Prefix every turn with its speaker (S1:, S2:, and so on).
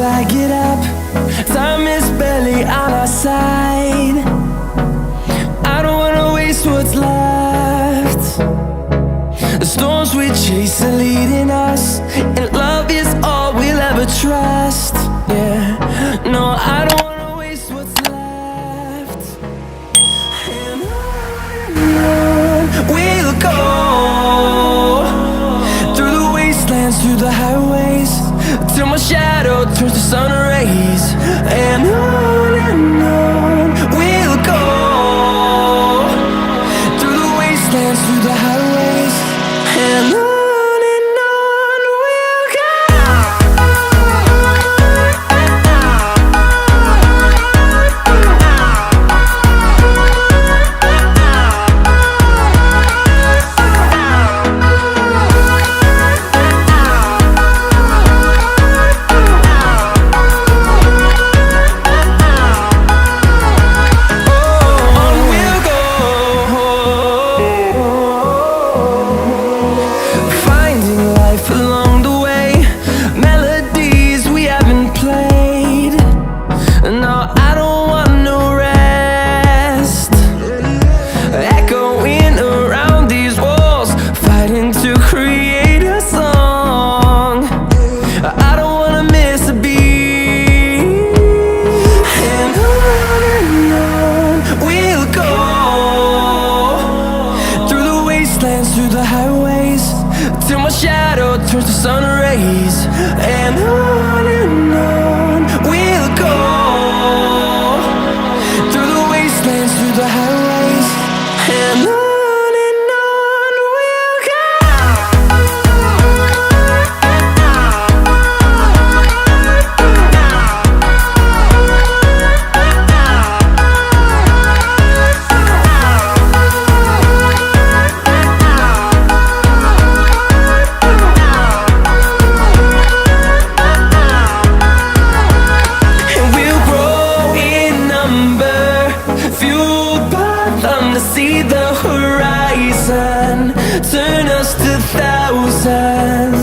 S1: I get up. Time is barely on our side. I don't wanna waste what's left. The storms we chase are leading us, and love is all we'll ever trust. Yeah, no, I don't wanna waste what's left. And on we'll go, through the wastelands, through the highways, till my shadow turns to sun rays. And on we'll go, through the wastelands, through the highways, and on. To create a song, I don't wanna miss a beat. And on we'll go, through the wastelands, through the highways, till my shadow turns to sun rays. And on we'll go, through the wastelands, through the highways, and on. See the horizon turn us to thousands.